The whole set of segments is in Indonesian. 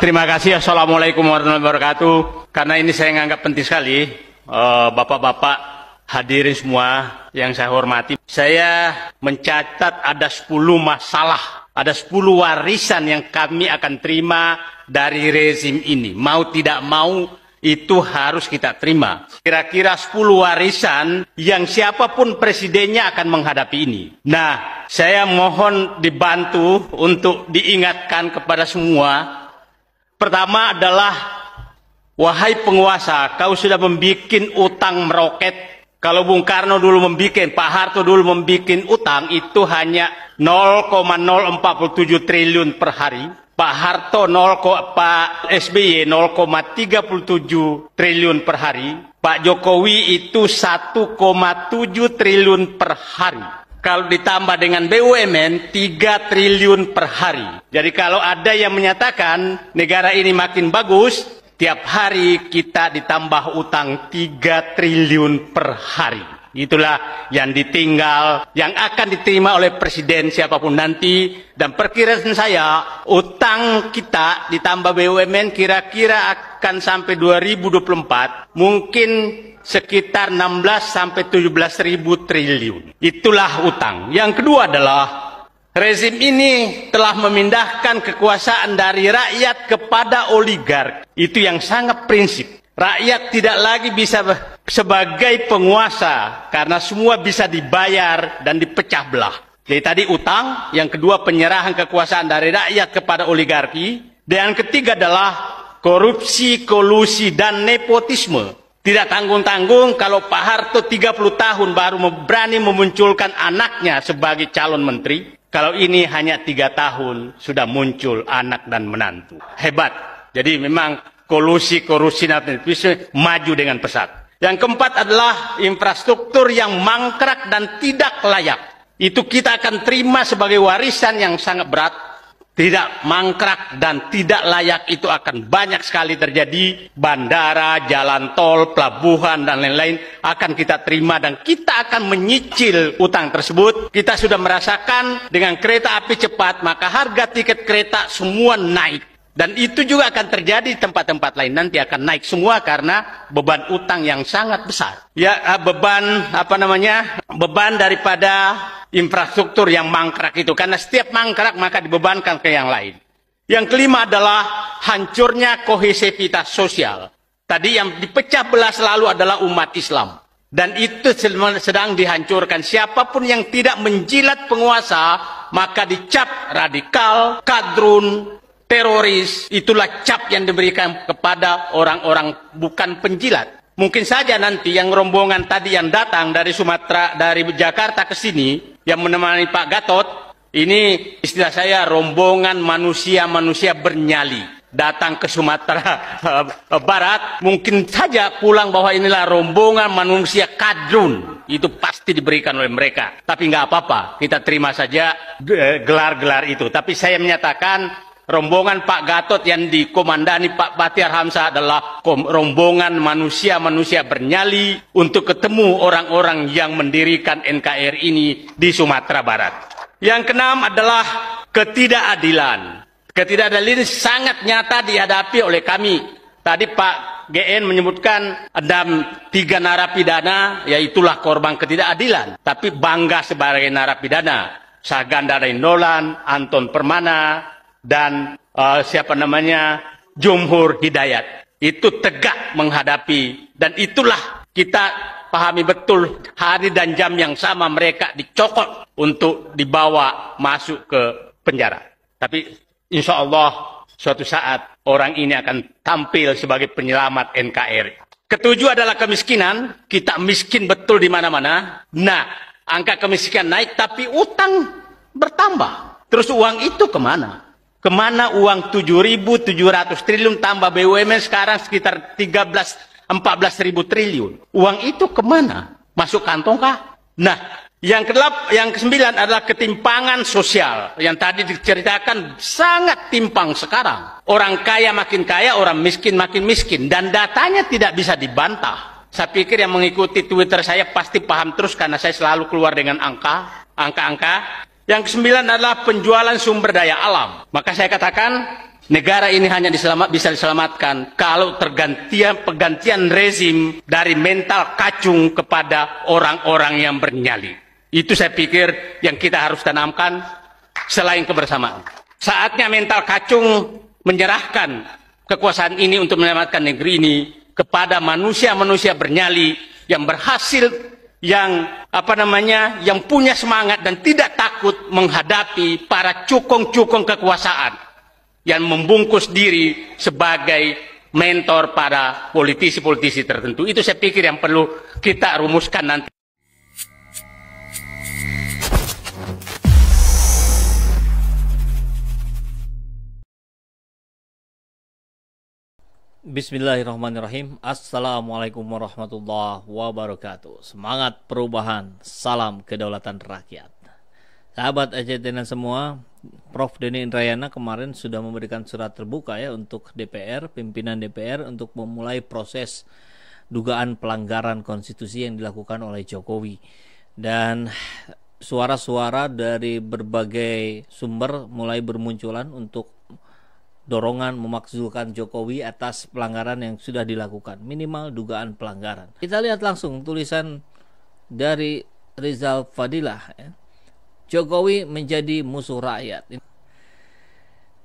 Terima kasih. Assalamualaikum warahmatullahi wabarakatuh. Karena ini saya menganggap penting sekali, Bapak-bapak hadirin semua yang saya hormati. Saya mencatat ada 10 masalah, ada 10 warisan yang kami akan terima dari rezim ini. Mau tidak mau, itu harus kita terima. Kira-kira 10 warisan yang siapapun presidennya akan menghadapi ini. Nah, saya mohon dibantu untuk diingatkan kepada semua. Pertama adalah, wahai penguasa, kau sudah membuat utang meroket. Kalau Bung Karno dulu membuat, Pak Harto dulu membuat utang, itu hanya 0,047 triliun per hari. Pak Harto, Pak SBY 0,37 triliun per hari. Pak Jokowi itu 1,7 triliun per hari. Kalau ditambah dengan BUMN, 3 triliun per hari. Jadi kalau ada yang menyatakan negara ini makin bagus, tiap hari kita ditambah utang 3 triliun per hari. Itulah yang ditinggal, yang akan diterima oleh presiden siapapun nanti. Dan perkiraan saya, utang kita ditambah BUMN kira-kira akan sampai 2024, mungkin sekitar 16 sampai 17 ribu triliun. Itulah utang. Yang kedua adalah, rezim ini telah memindahkan kekuasaan dari rakyat kepada oligarki. Itu yang sangat prinsip. Rakyat tidak lagi bisa sebagai penguasa karena semua bisa dibayar dan dipecah belah. Jadi tadi utang, yang kedua penyerahan kekuasaan dari rakyat kepada oligarki, dan yang ketiga adalah korupsi, kolusi, dan nepotisme. Tidak tanggung-tanggung kalau Pak Harto 30 tahun baru berani memunculkan anaknya sebagai calon menteri. Kalau ini hanya 3 tahun sudah muncul anak dan menantu. Hebat. Jadi memang kolusi, dan nepotisme maju dengan pesat. Yang keempat adalah infrastruktur yang mangkrak dan tidak layak. Itu kita akan terima sebagai warisan yang sangat berat. Tidak mangkrak dan tidak layak itu akan banyak sekali terjadi. Bandara, jalan tol, pelabuhan, dan lain-lain akan kita terima. Dan kita akan menyicil utang tersebut. Kita sudah merasakan dengan kereta api cepat, maka harga tiket kereta semua naik. Dan itu juga akan terjadi di tempat-tempat lain. Nanti akan naik semua karena beban utang yang sangat besar. Ya, beban daripada infrastruktur yang mangkrak itu. Karena setiap mangkrak maka dibebankan ke yang lain. Yang kelima adalah hancurnya kohesivitas sosial. Tadi yang dipecah belah selalu adalah umat Islam. Dan itu sedang dihancurkan. Siapapun yang tidak menjilat penguasa, maka dicap radikal, kadrun, teroris. Itulah cap yang diberikan kepada orang-orang bukan penjilat. Mungkin saja nanti yang rombongan tadi yang datang dari Sumatera, dari Jakarta ke sini, yang menemani Pak Gatot, ini istilah saya rombongan manusia-manusia bernyali. Datang ke Sumatera Barat, mungkin saja pulang bahwa inilah rombongan manusia kadrun. Itu pasti diberikan oleh mereka. Tapi nggak apa-apa, kita terima saja gelar-gelar itu. Tapi saya menyatakan, rombongan Pak Gatot yang dikomandani Pak Bahtiar Hamzah adalah rombongan manusia-manusia bernyali untuk ketemu orang-orang yang mendirikan NKRI ini di Sumatera Barat. Yang keenam adalah ketidakadilan. Ketidakadilan ini sangat nyata dihadapi oleh kami. Tadi Pak GN menyebutkan ada 3 narapidana, yaitulah korban ketidakadilan. Tapi bangga sebagai narapidana. Saganda Nolan, Anton Permana, dan Jumhur Hidayat. Itu tegak menghadapi, dan itulah kita pahami betul hari dan jam yang sama mereka dicokot untuk dibawa masuk ke penjara. Tapi insya Allah suatu saat orang ini akan tampil sebagai penyelamat NKRI. Ketujuh adalah kemiskinan. Kita miskin betul di mana-mana. Nah, angka kemiskinan naik tapi utang bertambah. Terus uang itu kemana? Kemana uang 7.700 triliun tambah BUMN sekarang sekitar 14 ribu triliun. Uang itu kemana? Masuk kantong kah? Nah, yang kesembilan adalah ketimpangan sosial. Yang tadi diceritakan sangat timpang sekarang. Orang kaya makin kaya, orang miskin makin miskin. Dan datanya tidak bisa dibantah. Saya pikir yang mengikuti Twitter saya pasti paham terus karena saya selalu keluar dengan angka-angka. Yang kesembilan adalah penjualan sumber daya alam. Maka saya katakan Negara ini hanya bisa diselamatkan kalau pergantian rezim dari mental kacung kepada orang-orang yang bernyali. Itu saya pikir yang kita harus tanamkan selain kebersamaan. Saatnya mental kacung menyerahkan kekuasaan ini untuk menyelamatkan negeri ini kepada manusia-manusia bernyali yang berhasil, yang yang punya semangat dan tidak takut menghadapi para cukong-cukong kekuasaan yang membungkus diri sebagai mentor pada politisi-politisi tertentu. Itu saya pikir yang perlu kita rumuskan nanti. Bismillahirrahmanirrahim. Assalamualaikum warahmatullahi wabarakatuh. Semangat perubahan, salam kedaulatan rakyat. Sahabat AJTN semua, Prof. Denny Indrayana kemarin sudah memberikan surat terbuka ya untuk DPR, pimpinan DPR untuk memulai proses dugaan pelanggaran konstitusi yang dilakukan oleh Jokowi. Dan suara-suara dari berbagai sumber mulai bermunculan untuk dorongan memakzulkan Jokowi atas pelanggaran yang sudah dilakukan, minimal dugaan pelanggaran. Kita lihat langsung tulisan dari Rizal Fadilah ya. Jokowi menjadi musuh rakyat.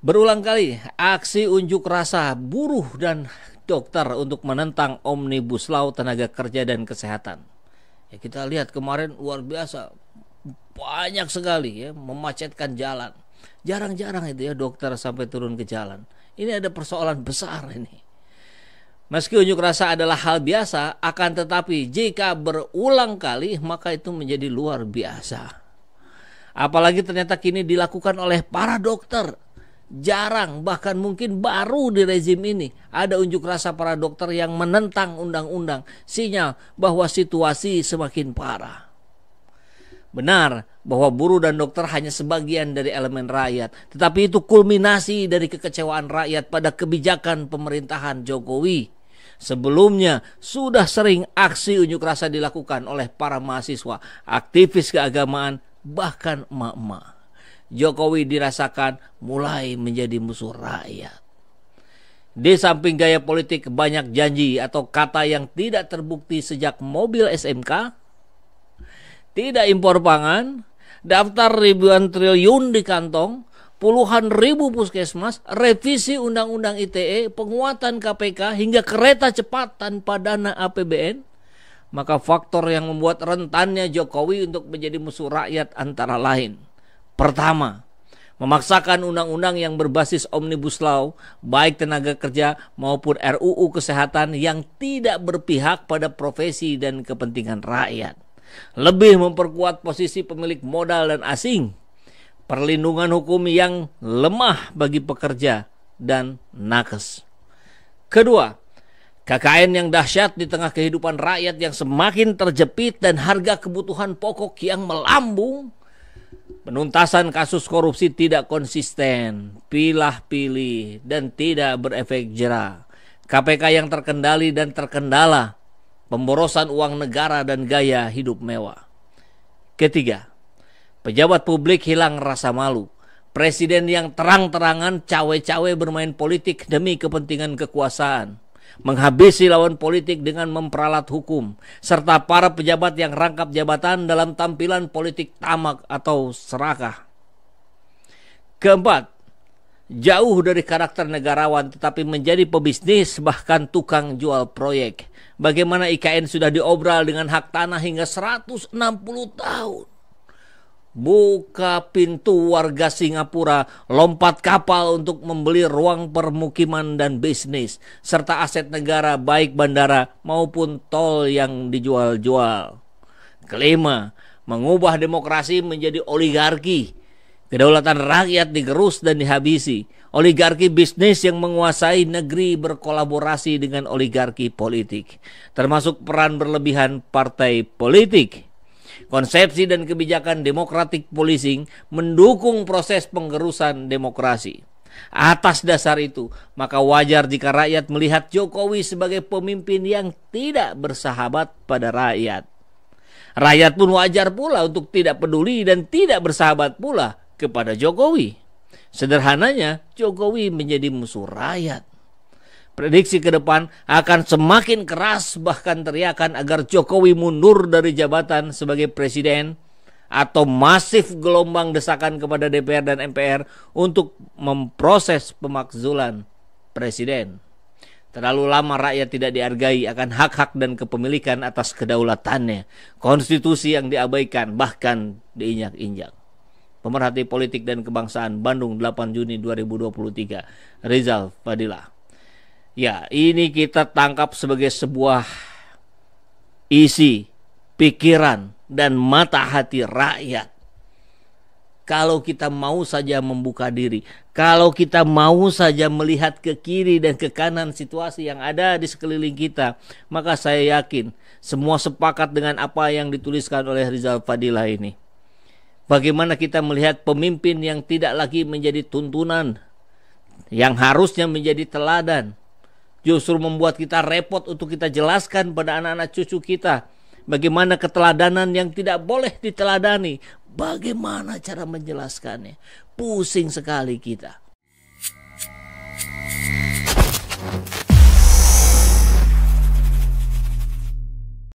Berulang kali aksi unjuk rasa buruh dan dokter untuk menentang Omnibus Law tenaga kerja dan kesehatan. Ya, kita lihat kemarin luar biasa, banyak sekali ya memacetkan jalan. Jarang-jarang itu ya dokter sampai turun ke jalan. Ini ada persoalan besar ini. Meski unjuk rasa adalah hal biasa, akan tetapi jika berulang kali maka itu menjadi luar biasa. Apalagi ternyata kini dilakukan oleh para dokter. Jarang, bahkan mungkin baru di rezim ini ada unjuk rasa para dokter yang menentang undang-undang. Sinyal bahwa situasi semakin parah. Benar bahwa buruh dan dokter hanya sebagian dari elemen rakyat, tetapi itu kulminasi dari kekecewaan rakyat pada kebijakan pemerintahan Jokowi. Sebelumnya sudah sering aksi unjuk rasa dilakukan oleh para mahasiswa, aktivis keagamaan, bahkan emak-emak. Jokowi dirasakan mulai menjadi musuh rakyat. Di samping gaya politik banyak janji atau kata yang tidak terbukti sejak mobil SMK, tidak impor pangan, daftar ribuan triliun di kantong, puluhan ribu puskesmas, revisi undang-undang ITE, penguatan KPK, hingga kereta cepat tanpa dana APBN, maka faktor yang membuat rentannya Jokowi untuk menjadi musuh rakyat antara lain. Pertama, memaksakan undang-undang yang berbasis Omnibus Law, baik tenaga kerja maupun RUU Kesehatan yang tidak berpihak pada profesi dan kepentingan rakyat. Lebih memperkuat posisi pemilik modal dan asing, perlindungan hukum yang lemah bagi pekerja, dan nakes. Kedua, KKN yang dahsyat di tengah kehidupan rakyat yang semakin terjepit dan harga kebutuhan pokok yang melambung. Penuntasan kasus korupsi tidak konsisten, pilah-pilih, dan tidak berefek jera. KPK yang terkendali dan terkendala, pemborosan uang negara dan gaya hidup mewah. Ketiga, pejabat publik hilang rasa malu. Presiden yang terang-terangan cawe-cawe bermain politik demi kepentingan kekuasaan, menghabisi lawan politik dengan memperalat hukum, serta para pejabat yang rangkap jabatan dalam tampilan politik tamak atau serakah. Keempat, jauh dari karakter negarawan tetapi menjadi pebisnis bahkan tukang jual proyek. Bagaimana IKN sudah diobral dengan hak tanah hingga 160 tahun. Buka pintu warga Singapura, lompat kapal untuk membeli ruang permukiman dan bisnis, serta aset negara baik bandara maupun tol yang dijual-jual. Kelima, mengubah demokrasi menjadi oligarki. Kedaulatan rakyat digerus dan dihabisi. Oligarki bisnis yang menguasai negeri berkolaborasi dengan oligarki politik, termasuk peran berlebihan partai politik. Konsepsi dan kebijakan democratic policing mendukung proses penggerusan demokrasi. Atas dasar itu, maka wajar jika rakyat melihat Jokowi sebagai pemimpin yang tidak bersahabat pada rakyat. Rakyat pun wajar pula untuk tidak peduli dan tidak bersahabat pula kepada Jokowi. Sederhananya, Jokowi menjadi musuh rakyat. Prediksi ke depan akan semakin keras, bahkan teriakan agar Jokowi mundur dari jabatan sebagai presiden, atau masif gelombang desakan kepada DPR dan MPR untuk memproses pemakzulan presiden. Terlalu lama rakyat tidak dihargai akan hak-hak dan kepemilikan atas kedaulatannya. Konstitusi yang diabaikan, bahkan diinjak-injak. Pemerhati politik dan kebangsaan, Bandung, 8 Juni 2023. Rizal Fadilah. Ya, ini kita tangkap sebagai sebuah isi, pikiran, dan mata hati rakyat. Kalau kita mau saja membuka diri, kalau kita mau saja melihat ke kiri dan ke kanan situasi yang ada di sekeliling kita, maka saya yakin semua sepakat dengan apa yang dituliskan oleh Rizal Fadilah ini. Bagaimana kita melihat pemimpin yang tidak lagi menjadi tuntunan, yang harusnya menjadi teladan, justru membuat kita repot untuk kita jelaskan pada anak-anak cucu kita bagaimana keteladanan yang tidak boleh diteladani. Bagaimana cara menjelaskannya? Pusing sekali kita.